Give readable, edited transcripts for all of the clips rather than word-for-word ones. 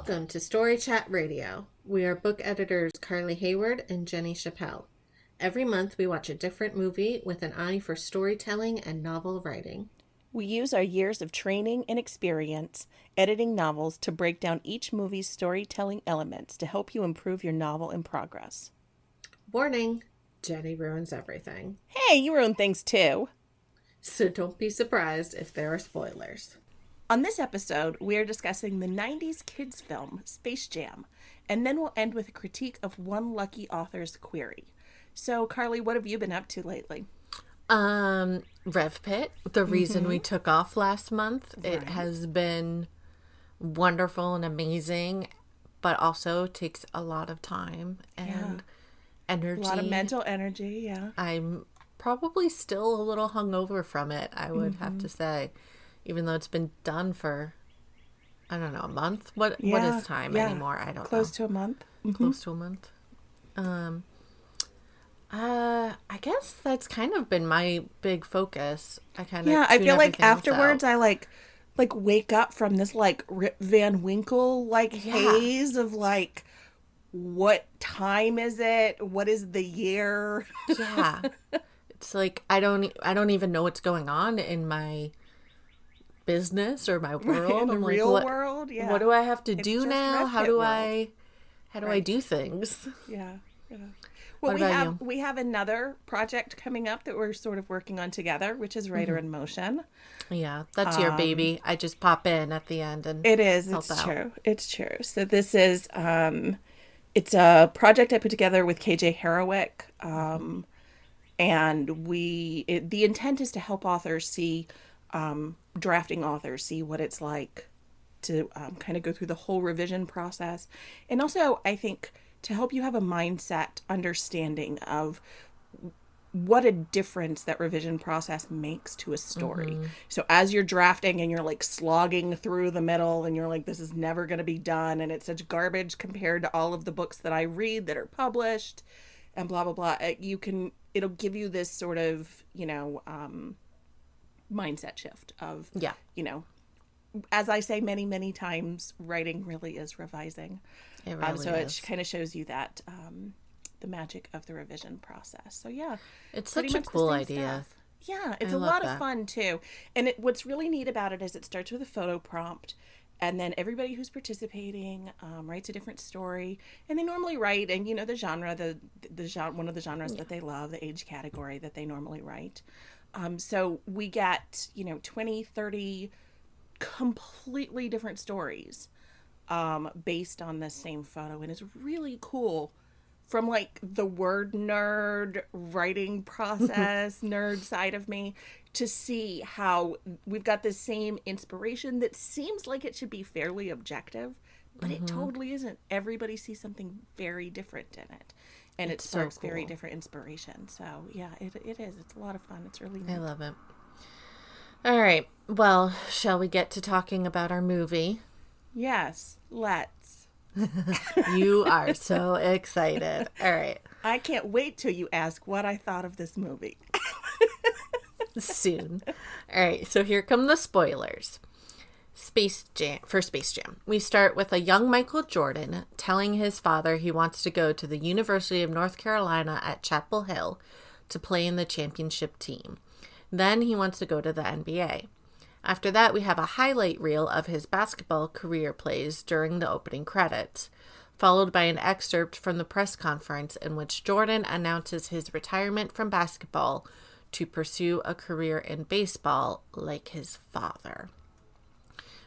Welcome to Story Chat Radio. We are book editors Carly Hayward and Jenny Chappelle. Every month we watch a different movie with an eye for storytelling and novel writing. We use our years of training and experience editing novels to break down each movie's storytelling elements to help you improve your novel in progress. Warning, Jenny ruins everything. Hey, you ruin things too. So don't be surprised if there are spoilers. On this episode, we are discussing the 90s kids film, Space Jam, and then we'll end with a critique of one lucky author's query. So, Carly, what have you been up to lately? Rev Pit, the reason we took off last month. Right. It has been wonderful and amazing, but also takes a lot of time and energy. A lot of mental energy, yeah. I'm probably still a little hungover from it, I would have to say. Even though it's been done for, I don't know, a month? What is time anymore? I don't know. Close to a month. Close to a month. I guess that's kind of been my big focus. I I feel like afterwards I like wake up from this like Rip Van Winkle haze of like, what time is it? What is the year? Yeah. It's like I don't even know what's going on in my business or my world. In the real world. Yeah. What do I have to do now? How do I do things? Yeah. Well, we have another project coming up that we're sort of working on together, which is Writer in Motion. Yeah, that's your baby. I just pop in at the end and It's true. It's true. So this is it's a project I put together with KJ Harowick, and the intent is to help authors see drafting authors see what it's like to kind of go through the whole revision process, and also I think to help you have a mindset understanding of what a difference that revision process makes to a story. So as you're drafting and you're like slogging through the middle and you're like, this is never going to be done and it's such garbage compared to all of the books that I read that are published and blah blah blah, it'll give you this sort of mindset shift of as I say many times, writing really is revising. It really so is. It kind of shows you that the magic of the revision process. So it's such a cool idea. Stuff. Yeah, it's a lot of fun too. And what's really neat about it is it starts with a photo prompt, and then everybody who's participating writes a different story, and they normally write and the genre, the genre, one of the genres that they love, the age category that they normally write. So we get 20, 30 completely different stories based on the same photo, and it's really cool from like the word nerd writing process nerd side of me to see how we've got the same inspiration that seems like it should be fairly objective, but it totally isn't. Everybody sees something very different in it, and it sparks so cool. Very different inspiration. So yeah, it is. It's a lot of fun. It's really neat. I love it. All right. Well, shall we get to talking about our movie? Yes, let's. You are so excited. All right. I can't wait till you ask what I thought of this movie. Soon. All right. So here come the spoilers. Space Jam. We start with a young Michael Jordan telling his father he wants to go to the University of North Carolina at Chapel Hill to play in the championship team. Then he wants to go to the NBA. After that, we have a highlight reel of his basketball career plays during the opening credits, followed by an excerpt from the press conference in which Jordan announces his retirement from basketball to pursue a career in baseball like his father.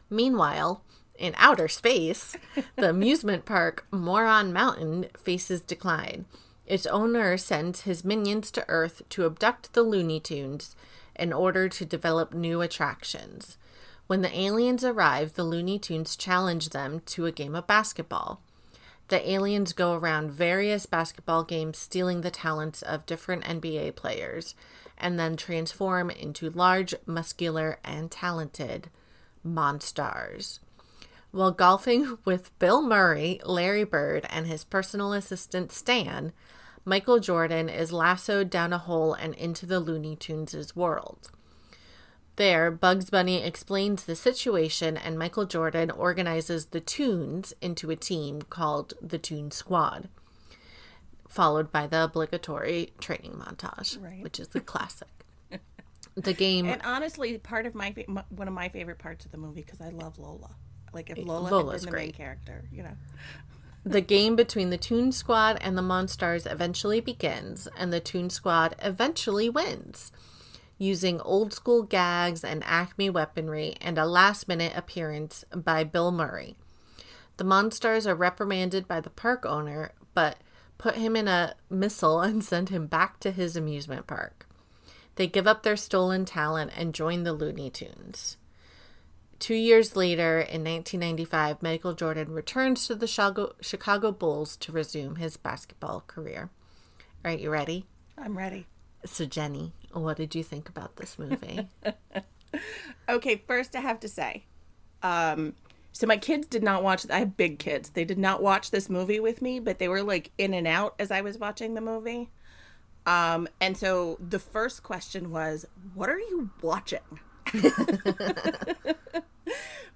Meanwhile, in outer space, the amusement park Moron Mountain faces decline. Its owner sends his minions to Earth to abduct the Looney Tunes in order to develop new attractions. When the aliens arrive, the Looney Tunes challenge them to a game of basketball. The aliens go around various basketball games, stealing the talents of different NBA players, and then transform into large, muscular, and talented monsters. While golfing with Bill Murray, Larry Bird, and his personal assistant Stan, Michael Jordan is lassoed down a hole and into the Looney Tunes' world. There, Bugs Bunny explains the situation, and Michael Jordan organizes the Toons into a team called the Toon Squad, followed by the obligatory training montage, which is the classic. The game... And honestly, part of one of my favorite parts of the movie, because I love Lola. Like, if Lola's had been the main character, you know. The game between the Toon Squad and the Monstars eventually begins, and the Toon Squad eventually wins, using old-school gags and Acme weaponry and a last-minute appearance by Bill Murray. The Monstars are reprimanded by the park owner, but put him in a missile and send him back to his amusement park. They give up their stolen talent and join the Looney Tunes. 2 years later, in 1995, Michael Jordan returns to the Chicago Bulls to resume his basketball career. All right, you ready? I'm ready. So, Jenny, what did you think about this movie? Okay, first I have to say, so my kids did not watch, I have big kids. They did not watch this movie with me, but they were like in and out as I was watching the movie. And so the first question was, what are you watching?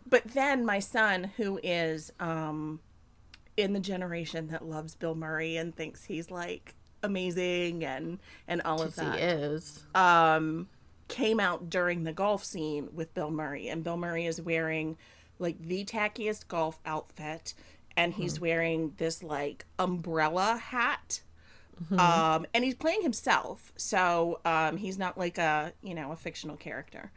But then my son, who is in the generation that loves Bill Murray and thinks he's like amazing and all of that, he is, came out during the golf scene with Bill Murray, and Bill Murray is wearing like the tackiest golf outfit, and he's wearing this like umbrella hat. And he's playing himself, so he's not like a fictional character.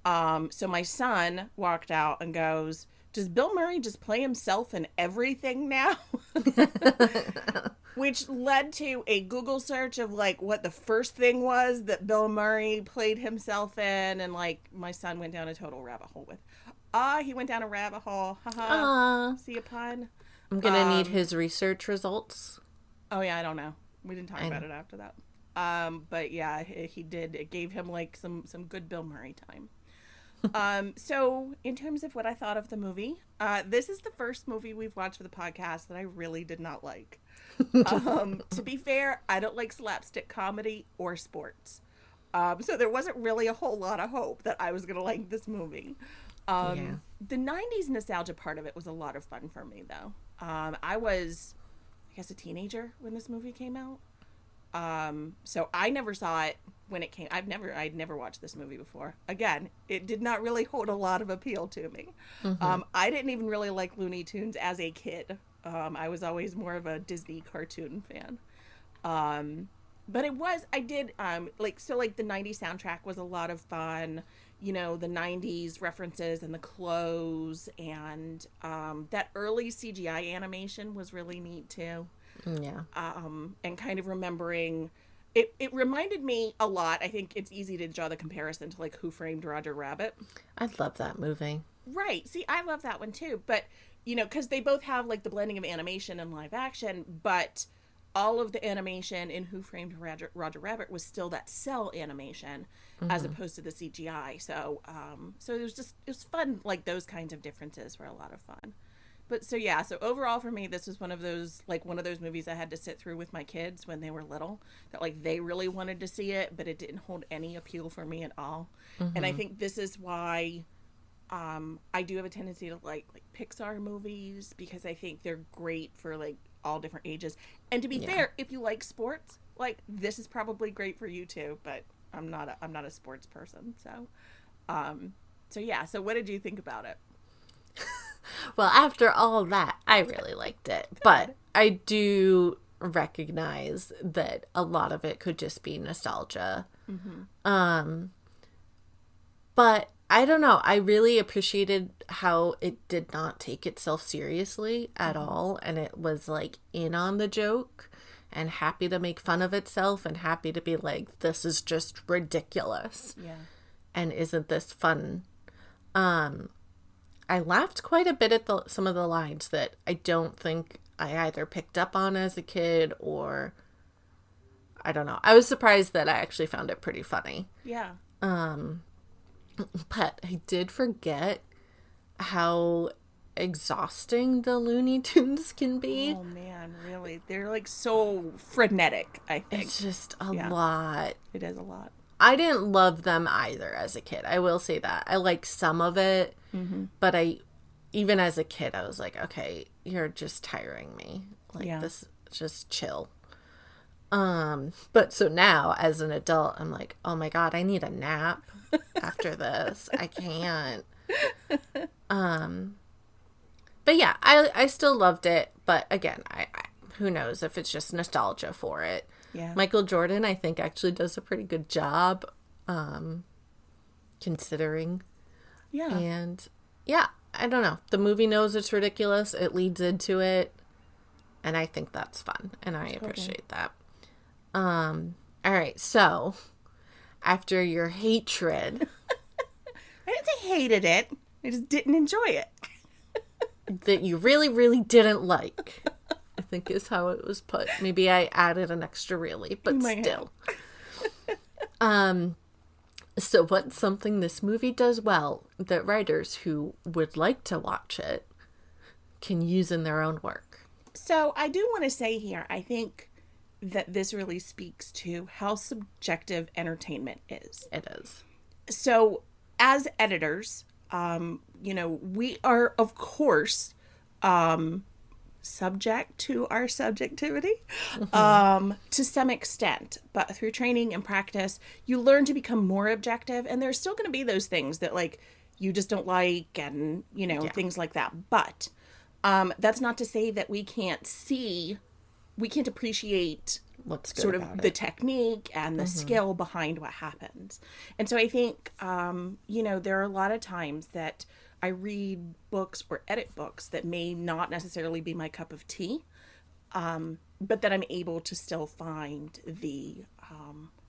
So my son walked out and goes, does Bill Murray just play himself in everything now? Which led to a Google search of like what the first thing was that Bill Murray played himself in, and like my son went down a total rabbit hole with. He went down a rabbit hole. Haha. See a pun? I'm gonna need his research results. Oh yeah, I don't know. We didn't talk about it after that. But yeah, he did. It gave him like some good Bill Murray time. So in terms of what I thought of the movie, this is the first movie we've watched for the podcast that I really did not like. To be fair, I don't like slapstick comedy or sports. So there wasn't really a whole lot of hope that I was going to like this movie. The 90s nostalgia part of it was a lot of fun for me, though. I was, I guess, a teenager when this movie came out. So I never saw it when it came. I'd never watched this movie before. Again, it did not really hold a lot of appeal to me. I didn't even really like Looney Tunes as a kid. I was always more of a Disney cartoon fan. But the 90s soundtrack was a lot of fun. You know, the 90s references and the clothes, and that early CGI animation was really neat too. Yeah. And kind of remembering, it reminded me a lot. I think it's easy to draw the comparison to like Who Framed Roger Rabbit. I love that movie. Right. See, I love that one too. But, you know, because they both have like the blending of animation and live action, but all of the animation in Who Framed Roger Rabbit was still that cell animation as opposed to the CGI. So, so it was fun. Like those kinds of differences were a lot of fun. But so overall for me, this was one of those movies I had to sit through with my kids when they were little, that like they really wanted to see it, but it didn't hold any appeal for me at all. And I think this is why I do have a tendency to like Pixar movies, because I think they're great for like all different ages. And to be fair, if you like sports, like this is probably great for you too, but I'm not a sports person. So so what did you think about it? Well, after all that, I really liked it. But I do recognize that a lot of it could just be nostalgia. But I don't know. I really appreciated how it did not take itself seriously at all. And it was like in on the joke and happy to make fun of itself and happy to be like, this is just ridiculous. Yeah. And isn't this fun? I laughed quite a bit at some of the lines that I don't think I either picked up on as a kid, or I don't know. I was surprised that I actually found it pretty funny. Yeah. But I did forget how exhausting the Looney Tunes can be. Oh man, really? They're like so frenetic, I think. It's just a lot. It is a lot. I didn't love them either as a kid. I will say that. I like some of it, but even as a kid, I was like, okay, you're just tiring me. Like, this, just chill. But so now, as an adult, I'm like, oh my God, I need a nap after this. I can't. But yeah, I still loved it. But again, I who knows if it's just nostalgia for it. Yeah. Michael Jordan, I think, actually does a pretty good job, considering. Yeah. And yeah, I don't know. The movie knows it's ridiculous. It leads into it. And I think that's fun. And I appreciate that. All right. So after your hatred. I didn't say hated it. I just didn't enjoy it. That you really, really didn't like, I think is how it was put. Maybe I added an extra really, but still. So what's something this movie does well that writers who would like to watch it can use in their own work? So I do want to say here, I think that this really speaks to how subjective entertainment is. It is. So as editors, we are, of course, subject to our subjectivity to some extent. But through training and practice, you learn to become more objective. And there's still going to be those things that, like, you just don't like and, things like that. But that's not to say that we can't appreciate what's good sort of about the it. Technique and the skill behind what happens. And so I think, there are a lot of times that I read books or edit books that may not necessarily be my cup of tea, but that I'm able to still find the,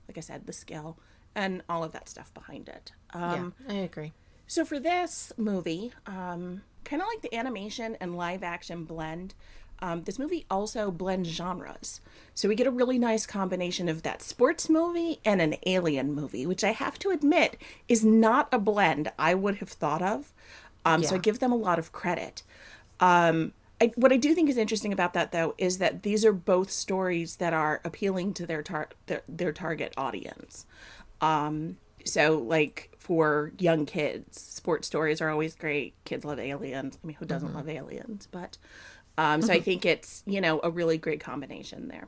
like I said, the skill and all of that stuff behind it. Yeah, I agree. So for this movie, kind of like the animation and live action blend, this movie also blends genres. So we get a really nice combination of that sports movie and an alien movie, which I have to admit is not a blend I would have thought of. So I give them a lot of credit. What I do think is interesting about that, though, is that these are both stories that are appealing to their target audience. So, like, for young kids, sports stories are always great. Kids love aliens. I mean, who doesn't love aliens? But so I think it's, a really great combination there.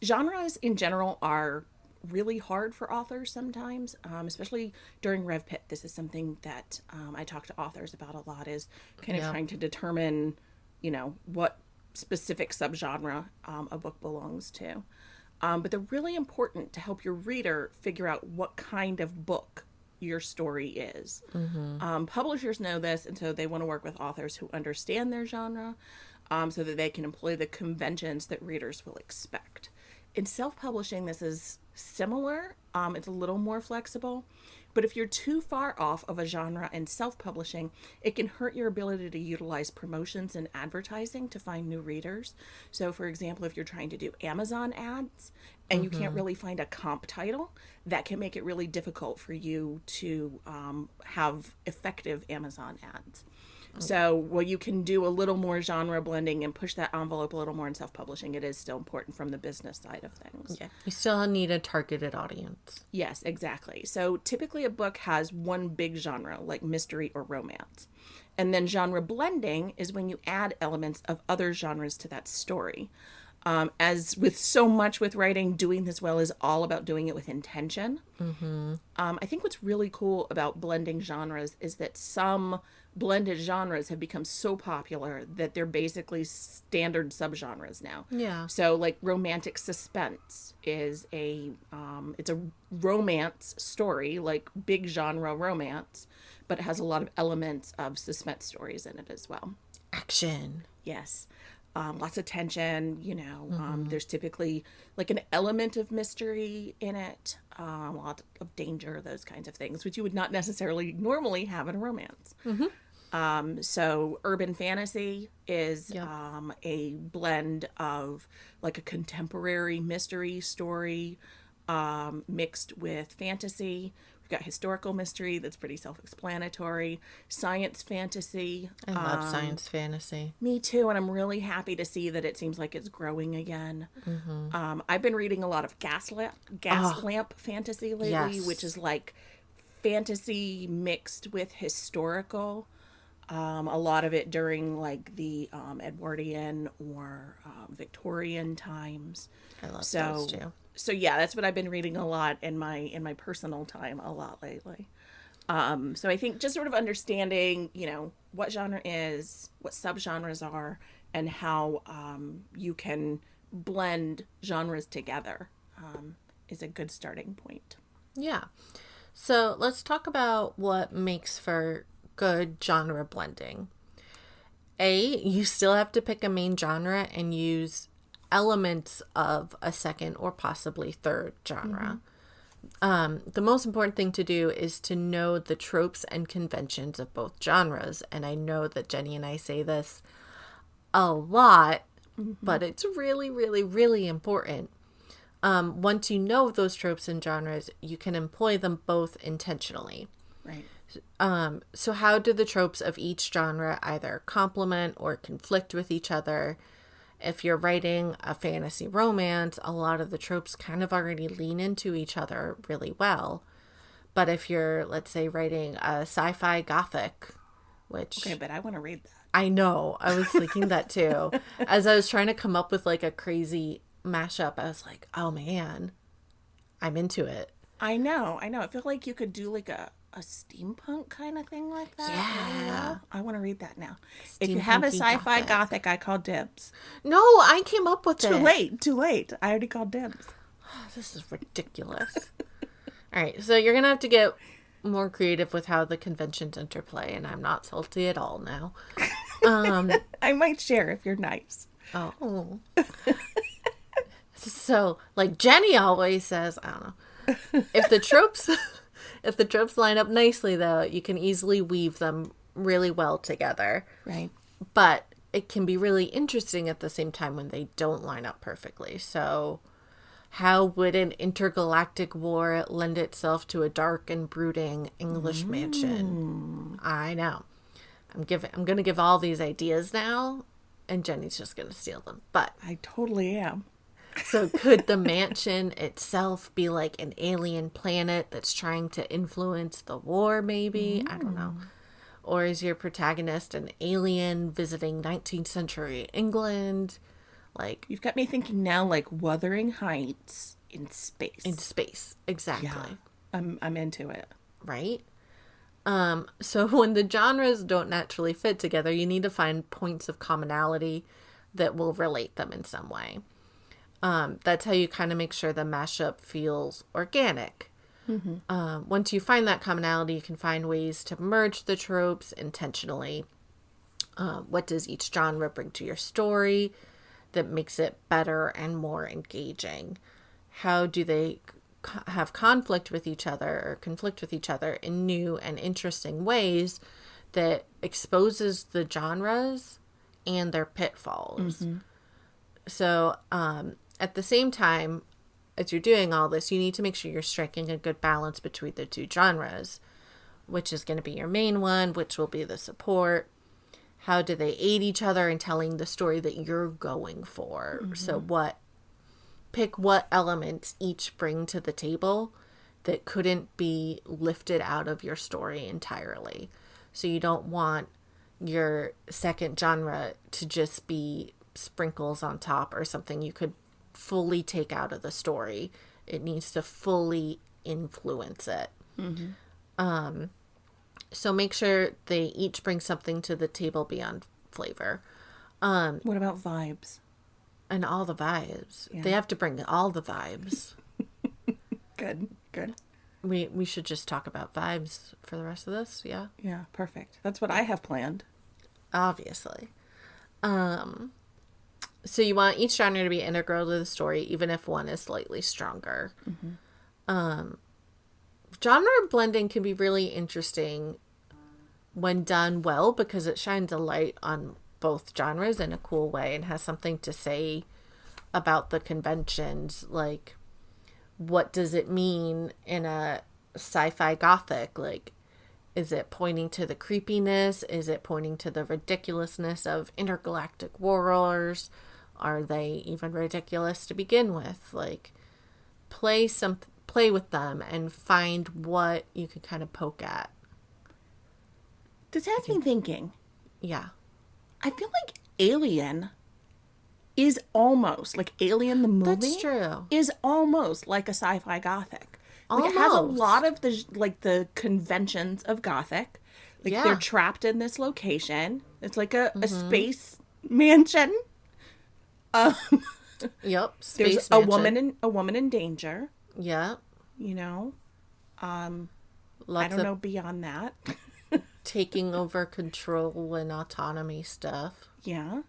Genres in general are really hard for authors sometimes, especially during RevPit. This is something that I talk to authors about a lot, is kind of trying to determine, what specific subgenre a book belongs to. But they're really important to help your reader figure out what kind of book your story is. Publishers know this, and so they want to work with authors who understand their genre, so that they can employ the conventions that readers will expect. In self-publishing, this is similar. It's a little more flexible. But if you're too far off of a genre in self-publishing, it can hurt your ability to utilize promotions and advertising to find new readers. So, for example, if you're trying to do Amazon ads and you can't really find a comp title, that can make it really difficult for you to have effective Amazon ads. So while you can do a little more genre blending and push that envelope a little more in self-publishing, it is still important from the business side of things. Yeah, you still need a targeted audience. Yes, exactly. So typically a book has one big genre, like mystery or romance. And then genre blending is when you add elements of other genres to that story. As with so much with writing, doing this well is all about doing it with intention. I think what's really cool about blending genres is that some blended genres have become so popular that they're basically standard subgenres now. Yeah. So like romantic suspense is it's a romance story, like big genre romance, but it has a lot of elements of suspense stories in it as well. Action. Yes. Lots of tension, there's typically like an element of mystery in it, a lot of danger, those kinds of things, which you would not necessarily normally have in a romance. So urban fantasy is a blend of like a contemporary mystery story mixed with fantasy. We've got historical mystery that's pretty self-explanatory, science fantasy. I love science fantasy. Me too, and I'm really happy to see that it seems like it's growing again. I've been reading a lot of gas lamp fantasy lately, Yes. which is like fantasy mixed with historical. A lot of it during like the Edwardian or Victorian times. I love those too. So yeah, that's what I've been reading a lot in my personal time a lot lately. So I think just sort of understanding, what genre is, what subgenres are, and how you can blend genres together is a good starting point. Yeah. So let's talk about what makes for good genre blending. You still have to pick a main genre and use elements of a second or possibly third genre. The most important thing to do is to know the tropes and conventions of both genres. And I know that Jenny and I say this a lot, but it's really, really, really important. Once you know those tropes and genres, you can employ them both intentionally. Right. So how do the tropes of each genre either complement or conflict with each other? If you're writing a fantasy romance, a lot of the tropes kind of already lean into each other really well. But if you're, let's say, writing a sci-fi gothic, which... Okay, but I want to read that. I know. I was thinking that too. As I was trying to come up with like a crazy mashup, I was like, oh man, I'm into it. I know. I feel like you could do like a steampunk kind of thing like that. Yeah. I want to read that now. If you have a sci-fi gothic, I call dibs. No, I came up with it. Too late. I already called dibs. This is ridiculous. All right, so you're going to have to get more creative with how the conventions interplay, and I'm not salty at all now. I might share if you're nice. Oh. So, like Jenny always says, I don't know. If the tropes line up nicely, though, you can easily weave them really well together. Right. But it can be really interesting at the same time when they don't line up perfectly. So how would an intergalactic war lend itself to a dark and brooding English mansion? I know. I'm going to give all these ideas now, and Jenny's just going to steal them. But I totally am. So could the mansion itself be like an alien planet that's trying to influence the war, maybe? I don't know. Or is your protagonist an alien visiting 19th century England? Like, you've got me thinking now like Wuthering Heights in space. In space, exactly. Yeah, I'm into it. Right? So when the genres don't naturally fit together, you need to find points of commonality that will relate them in some way. That's how you kind of make sure the mashup feels organic. Once you find that commonality, you can find ways to merge the tropes intentionally. What does each genre bring to your story that makes it better and more engaging? How do they have conflict with each other or conflict with each other in new and interesting ways that exposes the genres and their pitfalls? So, at the same time, as you're doing all this, you need to make sure you're striking a good balance between the two genres, which is going to be your main one, which will be the support. How do they aid each other in telling the story that you're going for? So pick what elements each bring to the table that couldn't be lifted out of your story entirely. So you don't want your second genre to just be sprinkles on top or something you could fully take out of the story. It needs to fully influence it. So make sure they each bring something to the table beyond flavor. What about vibes? And all the vibes. They have to bring all the vibes. Good. We should just talk about vibes for the rest of this, yeah? Yeah, perfect. That's what I have planned. Obviously. So you want each genre to be integral to the story, even if one is slightly stronger. Genre blending can be really interesting when done well because it shines a light on both genres in a cool way and has something to say about the conventions. Like, what does it mean in a sci-fi gothic? Like, is it pointing to the creepiness? Is it pointing to the ridiculousness of intergalactic wars? Are they even ridiculous to begin with? Like, play with them and find what you can kind of poke at. This has me thinking. Yeah. I feel like Alien is almost, like Alien the movie. That's true. Is almost like a sci-fi gothic. Like Almost. it has a lot of the conventions of gothic. Like they're trapped in this location. It's like a space mansion. Yep. There's a woman in danger. Yep. You know. I Lots don't of know beyond that. taking over control and autonomy stuff. Yeah.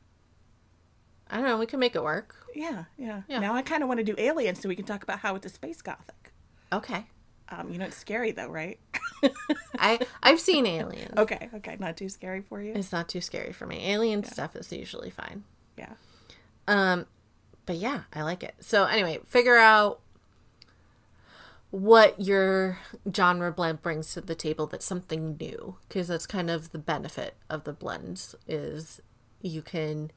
I don't know. We can make it work. Yeah. Now I kind of want to do Alien so we can talk about how it's a space gothic. Okay. It's scary though, right? I've seen Aliens. Okay. Not too scary for you? It's not too scary for me. Alien stuff is usually fine. Yeah. But yeah, I like it. So anyway, figure out what your genre blend brings to the table that's something new. Because that's kind of the benefit of the blends is you can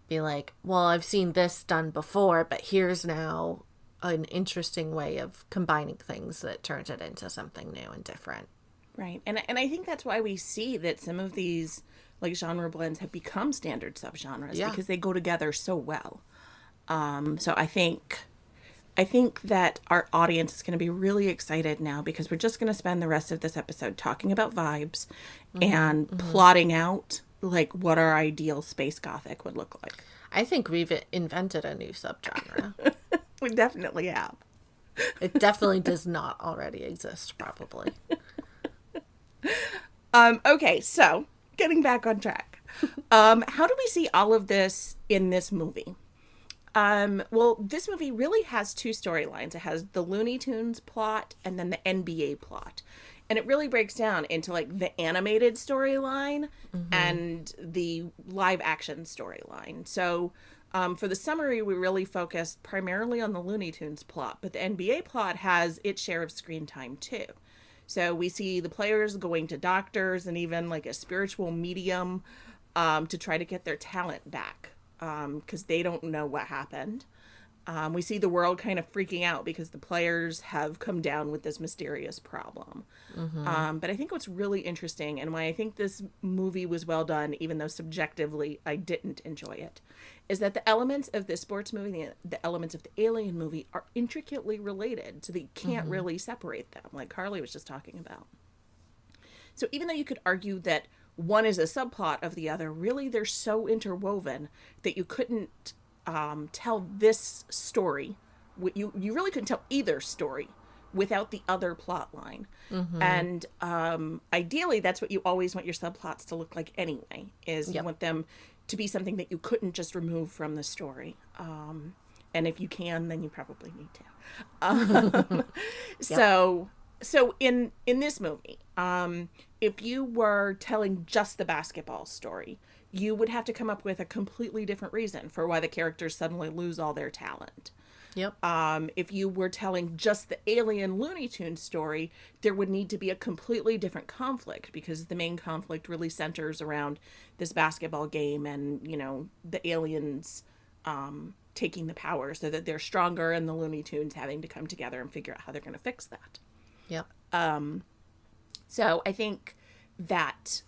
be like, well, I've seen this done before, but here's now an interesting way of combining things that turns it into something new and different. Right. And I think that's why we see that some of these like genre blends have become standard subgenres because they go together so well. So I think that our audience is going to be really excited now because we're just going to spend the rest of this episode talking about vibes and plotting out like what our ideal space gothic would look like. I think we've invented a new subgenre. We definitely have. It definitely does not already exist, probably. Okay, so getting back on track. How do we see all of this in this movie? Well, this movie really has two storylines. It has the Looney Tunes plot and then the NBA plot. And it really breaks down into like the animated storyline and the live action storyline. So for the summary, we really focused primarily on the Looney Tunes plot, but the NBA plot has its share of screen time too. So we see the players going to doctors and even like a spiritual medium to try to get their talent back because they don't know what happened. We see the world kind of freaking out because the players have come down with this mysterious problem. But I think what's really interesting and why I think this movie was well done, even though subjectively I didn't enjoy it, is that the elements of the sports movie and the elements of the Alien movie are intricately related, so that you can't really separate them, like Carly was just talking about. So even though you could argue that one is a subplot of the other, really they're so interwoven that you couldn't tell this story. You really couldn't tell either story without the other plot line. And ideally, that's what you always want your subplots to look like anyway, is you want them to be something that you couldn't just remove from the story. And if you can, then you probably need to. So in this movie, if you were telling just the basketball story, you would have to come up with a completely different reason for why the characters suddenly lose all their talent. If you were telling just the Alien Looney Tunes story, there would need to be a completely different conflict because the main conflict really centers around this basketball game and, the aliens taking the power so that they're stronger and the Looney Tunes having to come together and figure out how they're going to fix that. So I think that,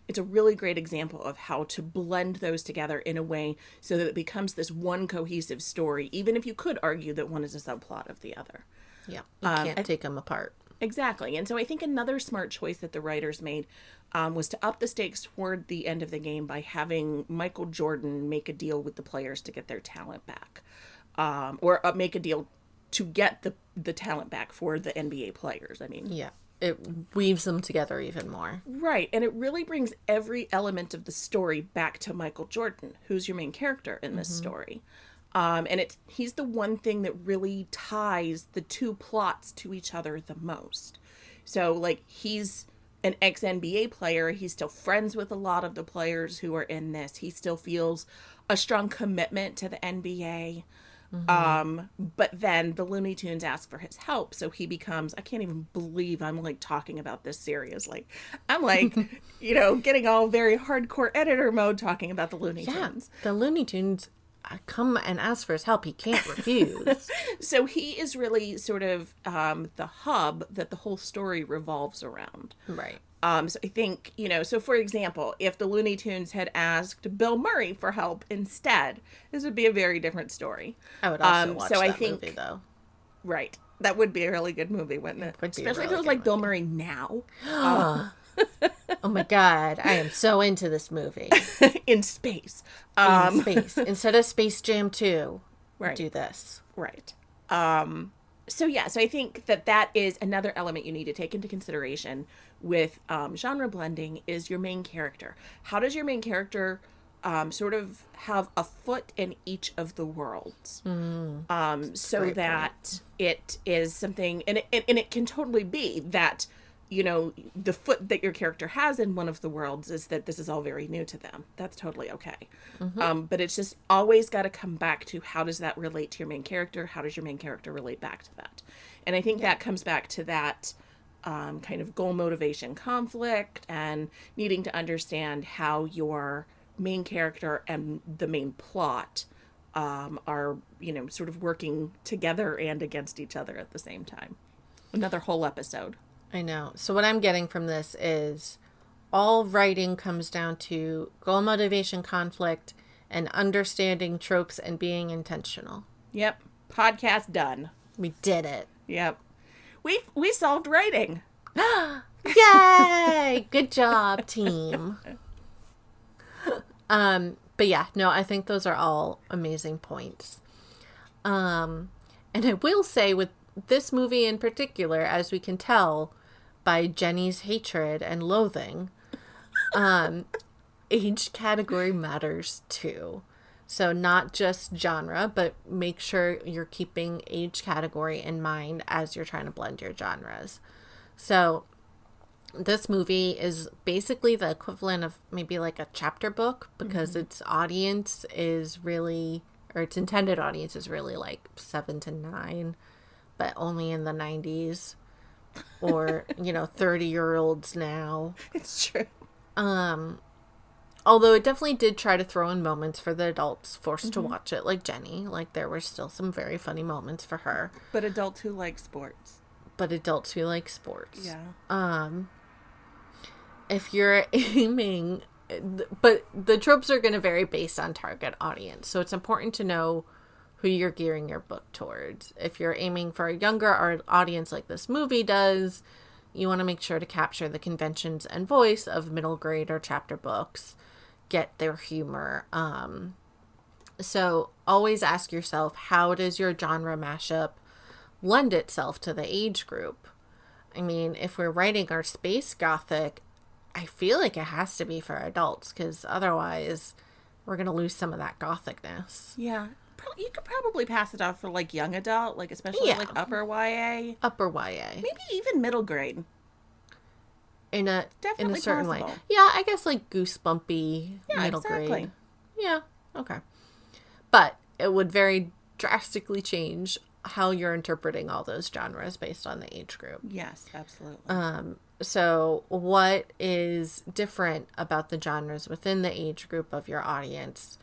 it's a really great example of how to blend those together in a way so that it becomes this one cohesive story, even if you could argue that one is a subplot of the other. You can't take them apart. Exactly. And so I think another smart choice that the writers made was to up the stakes toward the end of the game by having Michael Jordan make a deal with the players to get their talent back, or make a deal to get the talent back for the NBA players. I mean, it weaves them together even more. Right. And it really brings every element of the story back to Michael Jordan, who's your main character in this story. And he's the one thing that really ties the two plots to each other the most. So, like, he's an ex-NBA player. He's still friends with a lot of the players who are in this. He still feels a strong commitment to the NBA. But then the Looney Tunes ask for his help, so he becomes, I can't even believe I'm like talking about this seriously. I'm like, getting all very hardcore editor mode talking about the Looney Tunes. The Looney Tunes come and ask for his help. He can't refuse. So he is really sort of the hub that the whole story revolves around. Right. So I think, so for example, if the Looney Tunes had asked Bill Murray for help instead, this would be a very different story. I would also watch that movie, though. Right. That would be a really good movie, wouldn't it? Especially if it was like Bill Murray now. Oh my God. I am so into this movie. In space. In space. Instead of Space Jam 2, right. Do this. Right. So I think that is another element you need to take into consideration with genre blending is your main character. How does your main character sort of have a foot in each of the worlds? So that it is something, and it can totally be that, the foot that your character has in one of the worlds is that this is all very new to them. That's totally okay. But it's just always got to come back to how does that relate to your main character? How does your main character relate back to that? And I think that comes back to that kind of goal, motivation, conflict, and needing to understand how your main character and the main plot are, sort of working together and against each other at the same time. Another whole episode. I know. So what I'm getting from this is all writing comes down to goal, motivation, conflict, and understanding tropes and being intentional. Yep. Podcast done. We did it. Yep. We solved writing. Yay! Good job, team. But yeah, no, I think those are all amazing points. And I will say with this movie in particular, as we can tell by Jenny's hatred and loathing, age category matters too. So not just genre, but make sure you're keeping age category in mind as you're trying to blend your genres. So this movie is basically the equivalent of maybe like a chapter book because its audience is really, or its intended audience is really like 7 to 9, but only in the 90s or, 30-year-olds now. It's true. Although it definitely did try to throw in moments for the adults forced to watch it, like Jenny. Like, there were still some very funny moments for her. But adults who like sports. Yeah. If you're aiming... But the tropes are going to vary based on target audience. So it's important to know who you're gearing your book towards. If you're aiming for a younger audience like this movie does, you want to make sure to capture the conventions and voice of middle grade or chapter books. Get their humor. So always ask yourself, how does your genre mashup lend itself to the age group? I mean, if we're writing our space gothic, I feel like it has to be for adults because otherwise we're going to lose some of that gothicness. Yeah. You could probably pass it off for like young adult, like especially like upper YA. Upper YA. Maybe even middle grade. In a certain possible. way. Yeah, I guess like goosebumpy middle grade. Yeah, okay. But it would very drastically change how you're interpreting all those genres based on the age group. Yes, absolutely. So what is different about the genres within the age group of your audience?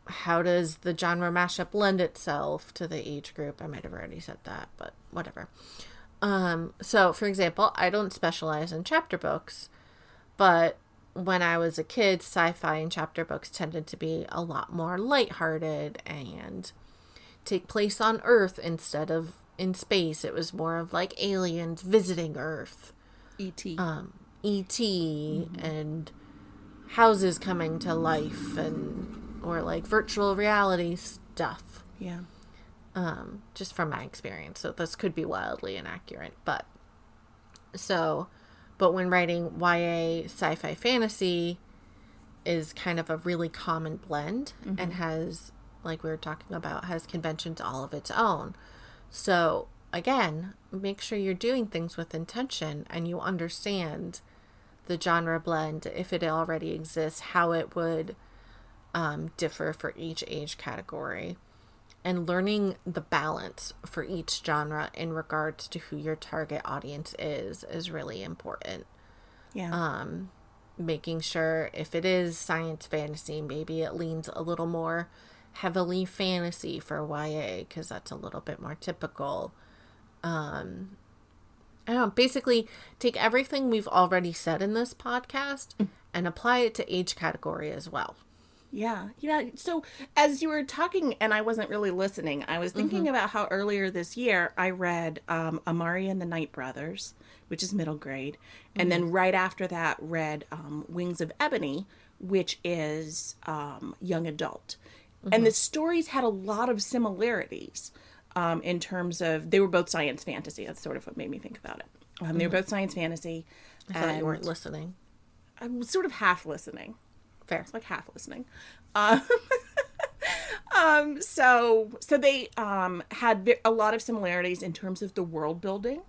How does the genre mashup lend itself to the age group? I might have already said that, but whatever. So, for example, I don't specialize in chapter books, but when I was a kid, sci-fi and chapter books tended to be a lot more lighthearted and take place on Earth instead of in space. It was more of like aliens visiting Earth. E.T. E.T. and houses coming to life or like virtual reality stuff. Yeah. Just from my experience. So this could be wildly inaccurate, but when writing YA sci-fi fantasy is kind of a really common blend and has, like we were talking about, has conventions all of its own. So again, make sure you're doing things with intention and you understand the genre blend, if it already exists, how it would differ for each age category. And learning the balance for each genre in regards to who your target audience is really important. Yeah. Making sure if it is science fantasy, maybe it leans a little more heavily fantasy for YA because that's a little bit more typical. I don't know, basically take everything we've already said in this podcast and apply it to age category as well. Yeah. Yeah. So as you were talking and I wasn't really listening, I was thinking about how earlier this year I read Amari and the Night Brothers, which is middle grade. And then right after that read Wings of Ebony, which is young adult. And the stories had a lot of similarities in terms of, they were both science fantasy. That's sort of what made me think about it. They were both science fantasy. I thought you weren't listening. I was sort of half listening. Fair. It's like half listening. So they had a lot of similarities in terms of the world building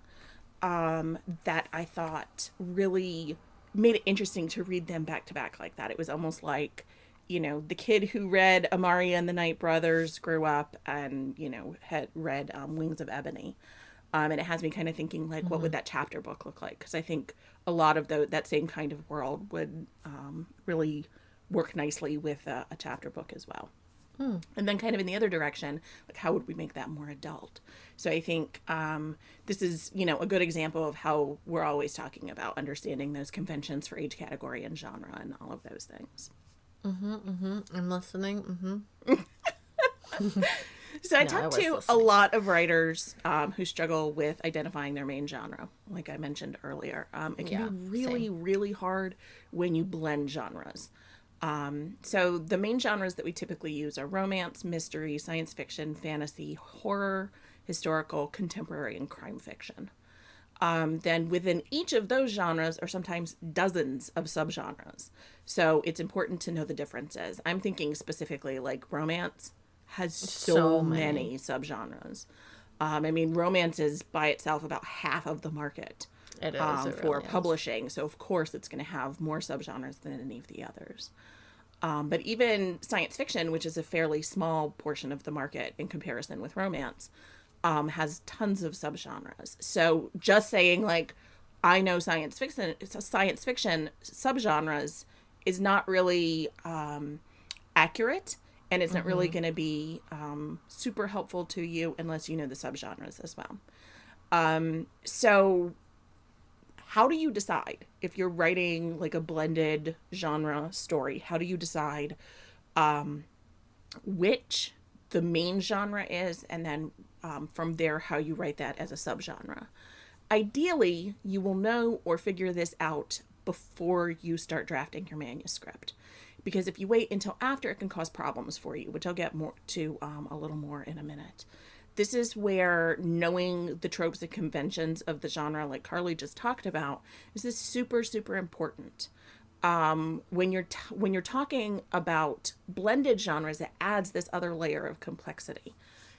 that I thought really made it interesting to read them back to back like that. It was almost like, you know, the kid who read Amari and the Night Brothers grew up and, you know, had read Wings of Ebony. And it has me kind of thinking, like, what would that chapter book look like? Because I think a lot of that same kind of world would really work nicely with a chapter book as well. And then kind of in the other direction, like, how would we make that more adult? So I think this is, you know, a good example of how we're always talking about understanding those conventions for age category and genre and all of those things. I'm listening. So I talked to a lot of writers who struggle with identifying their main genre, like I mentioned earlier. It can be really, really hard when you blend genres. So the main genres that we typically use are romance, mystery, science fiction, fantasy, horror, historical, contemporary, and crime fiction. Then within each of those genres are sometimes dozens of subgenres. So it's important to know the differences. I'm thinking specifically like romance has so many subgenres. I mean, romance is by itself about half of the market for publishing. So of course it's going to have more subgenres than any of the others. But even science fiction, which is a fairly small portion of the market in comparison with romance, has tons of subgenres. So just saying like, I know science fiction subgenres is not really accurate, and it's not really going to be super helpful to you unless you know the subgenres as well. So how do you decide if you're writing like a blended genre story? How do you decide which the main genre is, and then from there how you write that as a subgenre? Ideally, you will know or figure this out before you start drafting your manuscript, because if you wait until after, it can cause problems for you, which I'll get more to a little more in a minute. This is where knowing the tropes and conventions of the genre, like Carly just talked about, this is super, super important. When you're talking about blended genres, it adds this other layer of complexity.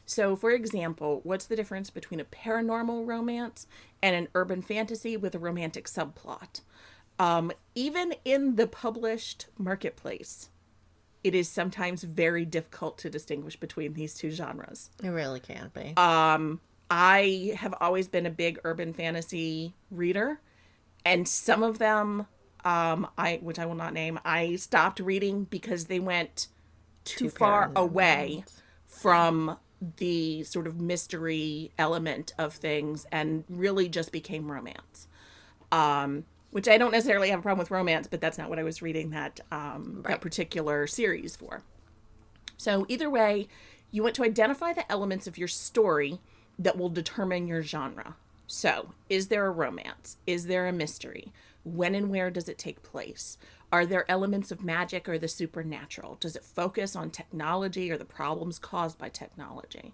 So, for example, what's the difference between a paranormal romance and an urban fantasy with a romantic subplot? Even in the published marketplace, it is sometimes very difficult to distinguish between these two genres. It really can be. I have always been a big urban fantasy reader, and some of them, which I will not name, I stopped reading because they went too far away from the sort of mystery element of things and really just became romance. Which I don't necessarily have a problem with romance, but that's not what I was reading that particular series for. So either way, you want to identify the elements of your story that will determine your genre. So, is there a romance? Is there a mystery? When and where does it take place? Are there elements of magic or the supernatural? Does it focus on technology or the problems caused by technology?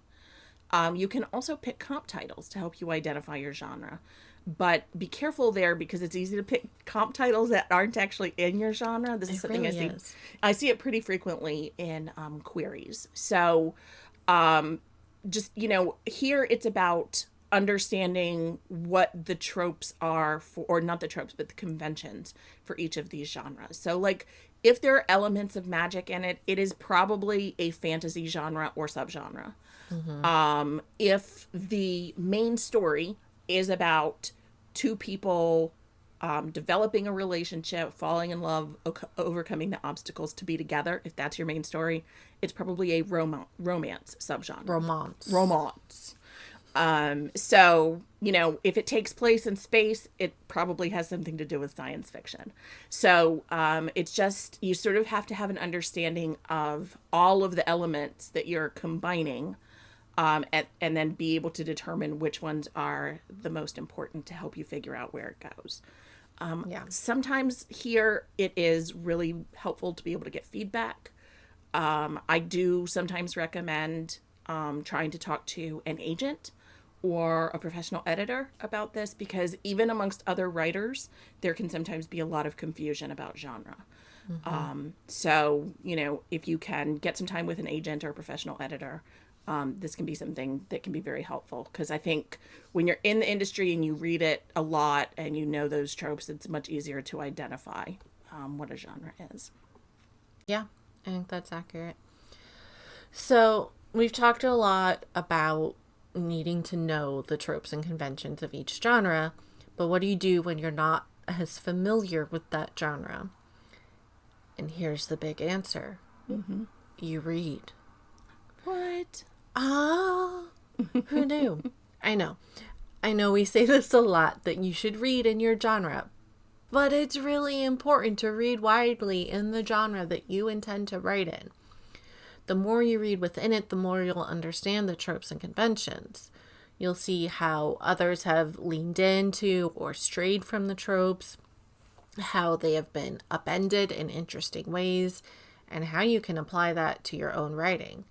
You can also pick comp titles to help you identify your genre. But be careful there, because it's easy to pick comp titles that aren't actually in your genre. This is something really I see it pretty frequently in queries. So just, you know, here it's about understanding what the tropes are for, or not the tropes, but the conventions for each of these genres. So like, if there are elements of magic in it, it is probably a fantasy genre or subgenre. If the main story is about two people developing a relationship, falling in love, overcoming the obstacles to be together, if that's your main story, it's probably a romance subgenre. Romance. So, you know, if it takes place in space, it probably has something to do with science fiction. So, it's just, you sort of have to have an understanding of all of the elements that you're combining, and then be able to determine which ones are the most important to help you figure out where it goes. Sometimes here it is really helpful to be able to get feedback. I do sometimes recommend trying to talk to an agent or a professional editor about this, because even amongst other writers, there can sometimes be a lot of confusion about genre. So, you know, if you can get some time with an agent or a professional editor, this can be something that can be very helpful, because I think when you're in the industry and you read it a lot and you know those tropes, it's much easier to identify what a genre is. Yeah, I think that's accurate. So we've talked a lot about needing to know the tropes and conventions of each genre, but what do you do when you're not as familiar with that genre? And here's the big answer. You read. What? Who knew? I know we say this a lot, that you should read in your genre, but it's really important to read widely in the genre that you intend to write in. The more you read within it, the more you'll understand the tropes and conventions. You'll see how others have leaned into or strayed from the tropes, how they have been upended in interesting ways, and how you can apply that to your own writing.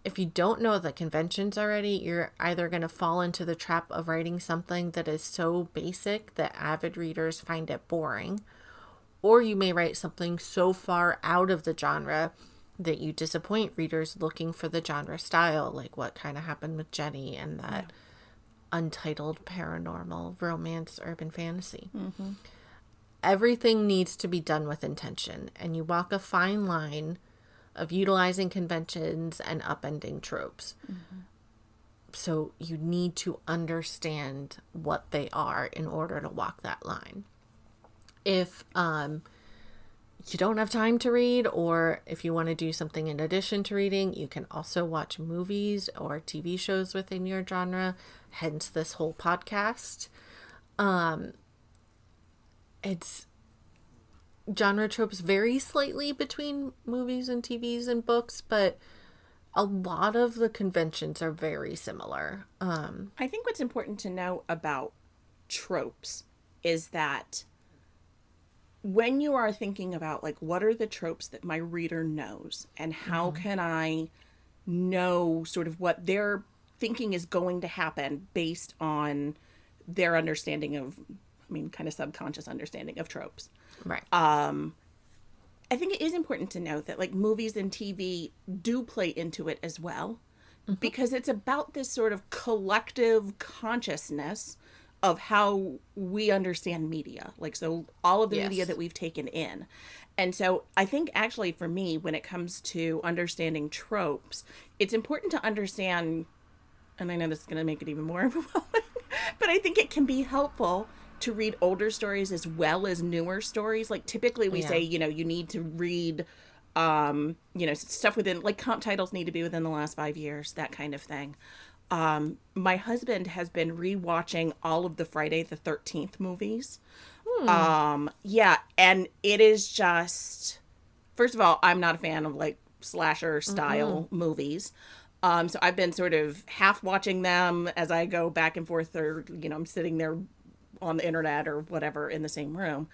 If you don't know the conventions already, you're either going to fall into the trap of writing something that is so basic that avid readers find it boring, or you may write something so far out of the genre that you disappoint readers looking for the genre style, like what kind of happened with Jenny and that untitled paranormal romance urban fantasy. Everything needs to be done with intention, and you walk a fine line of utilizing conventions and upending tropes. So you need to understand what they are in order to walk that line. If you don't have time to read, or if you want to do something in addition to reading, you can also watch movies or TV shows within your genre, hence this whole podcast. It's genre tropes vary slightly between movies and TVs and books, but a lot of the conventions are very similar. I think what's important to know about tropes is that when you are thinking about, like, what are the tropes that my reader knows, and how can I know sort of what they're thinking is going to happen based on their understanding of, I mean, kind of subconscious understanding of tropes. Right. I think it is important to note that, like, movies and TV do play into it as well, because it's about this sort of collective consciousness of how we understand media. Like, so all of the media that we've taken in. And so I think actually for me, when it comes to understanding tropes, it's important to understand, and I know this is going to make it even more overwhelming, but I think it can be helpful to read older stories as well as newer stories. Like, typically we say, you know, you need to read, you know, stuff within, like, comp titles need to be within the last 5 years, that kind of thing. My husband has been rewatching all of the Friday the 13th movies. Yeah, and it is just, first of all, I'm not a fan of, like, slasher style movies. So I've been sort of half watching them as I go back and forth, or, you know, I'm sitting there on the internet or whatever in the same room.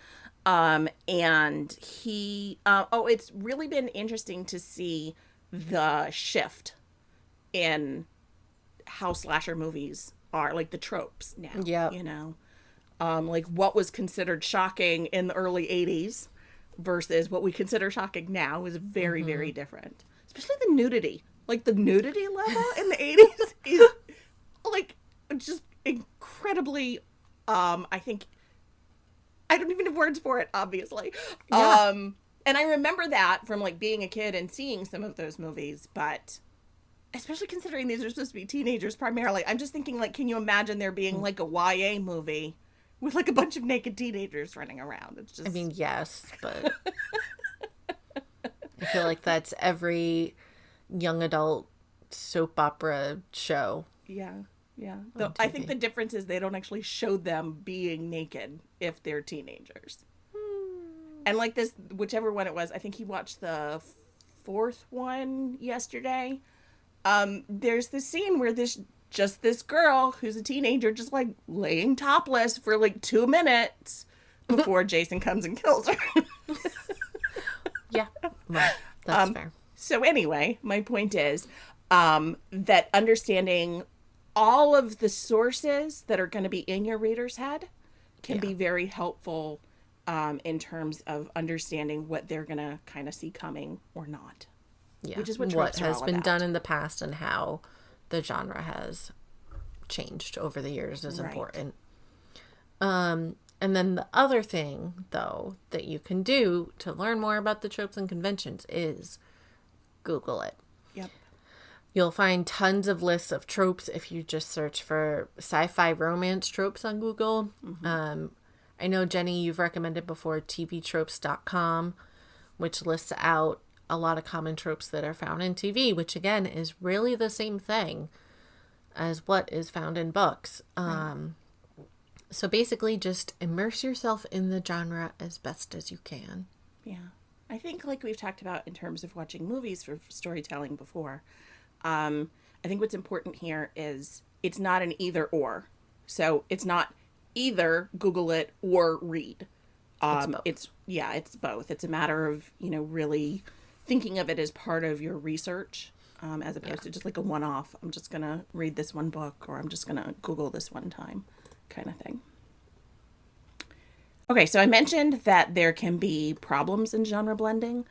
And he, it's really been interesting to see the shift in how slasher movies are, like the tropes now. Yeah. You know, like what was considered shocking in the early 80s versus what we consider shocking now is very, very different. Especially the nudity. Like, the nudity level in the 80s is, like, just incredibly, I think, I don't even have words for it, obviously. And I remember that from, like, being a kid and seeing some of those movies, but especially considering these are supposed to be teenagers primarily. I'm just thinking, like, can you imagine there being like a YA movie with like a bunch of naked teenagers running around? It's just. I mean, yes, but I feel like that's every young adult soap opera show. Yeah. Yeah. Though I think the difference is they don't actually show them being naked if they're teenagers. And like this, whichever one it was, I think he watched the fourth one yesterday. There's this scene where this girl who's a teenager just like laying topless for like 2 minutes before Jason comes and kills her. Yeah, well, that's fair. So anyway, my point is that understanding all of the sources that are going to be in your reader's head can be very helpful in terms of understanding what they're going to kind of see coming or not. Yeah, which is what has been done in the past and how the genre has changed over the years is important. And then the other thing, though, that you can do to learn more about the tropes and conventions is Google it. Yep. You'll find tons of lists of tropes if you just search for sci-fi romance tropes on Google. Mm-hmm. I know, Jenny, you've recommended before tvtropes.com, which lists out a lot of common tropes that are found in TV, which again is really the same thing as what is found in books. So basically just immerse yourself in the genre as best as you can. Yeah. I think like we've talked about in terms of watching movies for storytelling before, I think what's important here is it's not an either or. So it's not either Google it or read. It's both. It's a matter of, really thinking of it as part of your research, as opposed to just like a one-off. I'm just going to read this one book, or I'm just going to Google this one time kind of thing. Okay, so I mentioned that there can be problems in genre blending,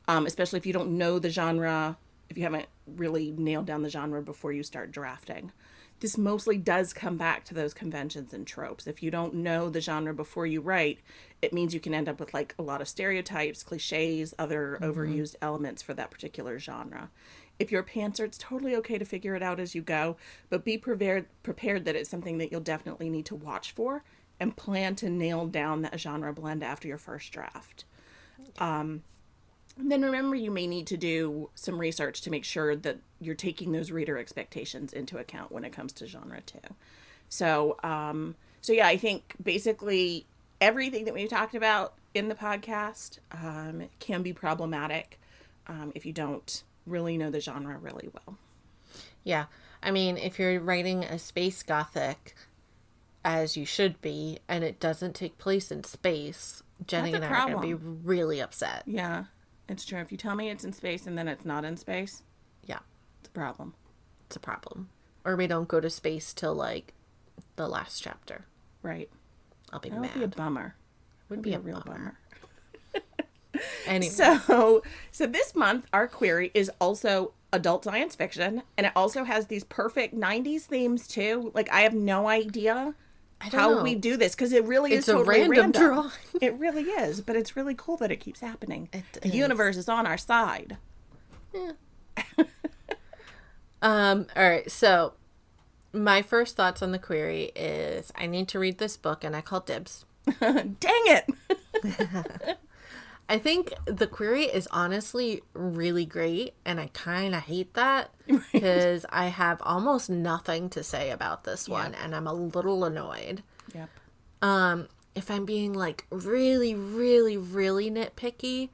especially if you don't know the genre, if you haven't really nailed down the genre before you start drafting. This mostly does come back to those conventions and tropes. If you don't know the genre before you write, it means you can end up with like a lot of stereotypes, cliches, other overused elements for that particular genre. If you're a pantser, it's totally okay to figure it out as you go, but be prepared that it's something that you'll definitely need to watch for and plan to nail down that genre blend after your first draft. Then remember, you may need to do some research to make sure that you're taking those reader expectations into account when it comes to genre too. So yeah, I think basically everything that we've talked about in the podcast can be problematic if you don't really know the genre really well. Yeah. I mean, if you're writing a space gothic, as you should be, and it doesn't take place in space, Jenny and I are going to be really upset. Yeah, it's true. If you tell me it's in space and then it's not in space, yeah, it's a problem. It's a problem. Or we don't go to space till, like, the last chapter. Right. I'll be mad. That would be a bummer. Would be a real bummer. Anyway. So this month, our query is also adult science fiction, and it also has these perfect 90s themes, too. Like, I have no idea how we do this, because it really is totally random. Drawing. It really is, but it's really cool that it keeps happening. The universe is on our side. Yeah. All right, so my first thoughts on the query is I need to read this book, and I call dibs. Dang it! I think the query is honestly really great, and I kind of hate that because I have almost nothing to say about this one, and I'm a little annoyed. Yep. If I'm being like really, really, really nitpicky,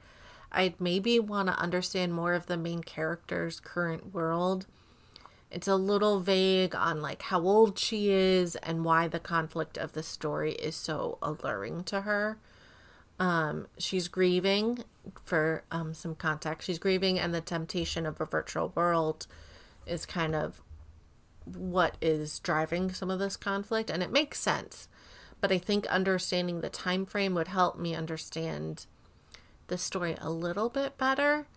I'd maybe want to understand more of the main character's current world. It's a little vague on like how old she is and why the conflict of the story is so alluring to her. She's grieving, for some context. She's grieving, and the temptation of a virtual world is kind of what is driving some of this conflict, and it makes sense. But I think understanding the time frame would help me understand the story a little bit better.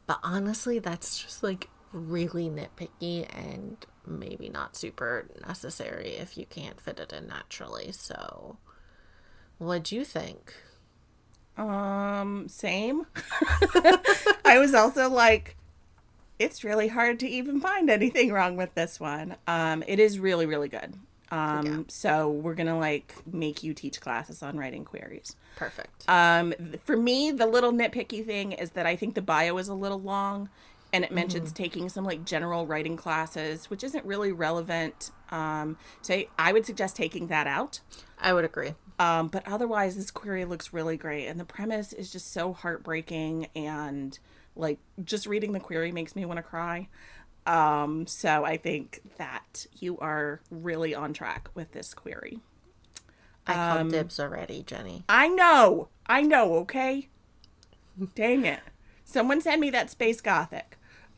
But honestly, that's just like really nitpicky and maybe not super necessary if you can't fit it in naturally. So, what'd you think? Same. I was also like, It's really hard to even find anything wrong with this one. It is really, really good. So we're going to make you teach classes on writing queries. Perfect. For me, the little nitpicky thing is that I think the bio is a little long, and it mentions taking some general writing classes, which isn't really relevant. So I would suggest taking that out. I would agree. But otherwise, this query looks really great, and the premise is just so heartbreaking, and just reading the query makes me want to cry. So I think that you are really on track with this query. I called dibs already, Jenny. I know, okay? Dang it. Someone send me that space gothic.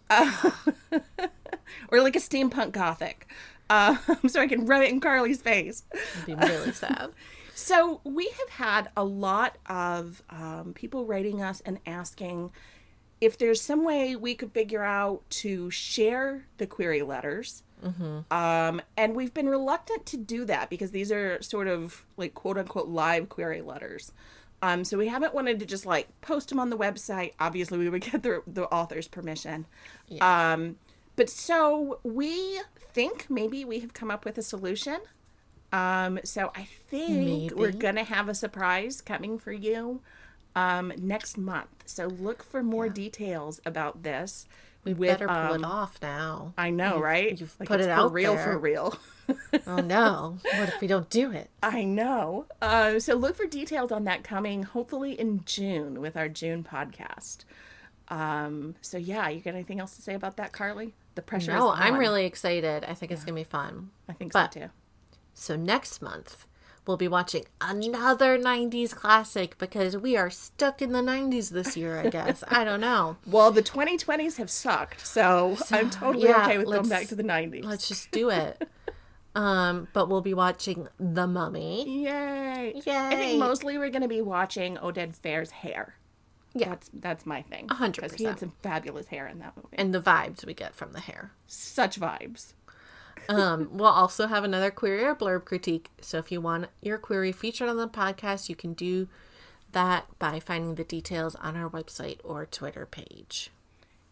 Or a steampunk gothic. So I can rub it in Carly's face. It'd be really sad. So we have had a lot of people writing us and asking if there's some way we could figure out to share the query letters. And we've been reluctant to do that because these are sort of quote unquote live query letters. So we haven't wanted to just post them on the website. Obviously we would get the author's permission. Yeah. But so we think maybe we have come up with a solution. So I think we're going to have a surprise coming for you next month. So look for more details about this. We better pull it off now. I know, right? You've put it out there. For real. Oh, no. What if we don't do it? I know. So look for details on that coming, hopefully in June with our June podcast. So yeah, you got anything else to say about that, Carly? The pressure is on. I'm really excited. I think it's going to be fun. I think so too. So next month, we'll be watching another 90s classic because we are stuck in the 90s this year, I guess. I don't know. Well, the 2020s have sucked, so I'm totally okay with going back to the 90s. Let's just do it. But we'll be watching The Mummy. Yay. I think mostly we're going to be watching Oded Fehr's hair. Yeah. That's my thing. 100%. Because he had some fabulous hair in that movie. And the vibes we get from the hair. Such vibes. We'll also have another query or blurb critique. So if you want your query featured on the podcast, you can do that by finding the details on our website or Twitter page.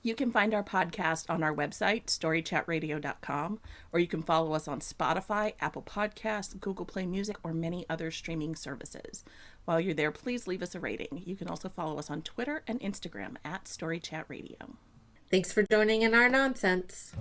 You can find our podcast on our website, storychatradio.com, or you can follow us on Spotify, Apple Podcasts, Google Play Music, or many other streaming services. While you're there, please leave us a rating. You can also follow us on Twitter and Instagram at StoryChatRadio. Thanks for joining in our nonsense.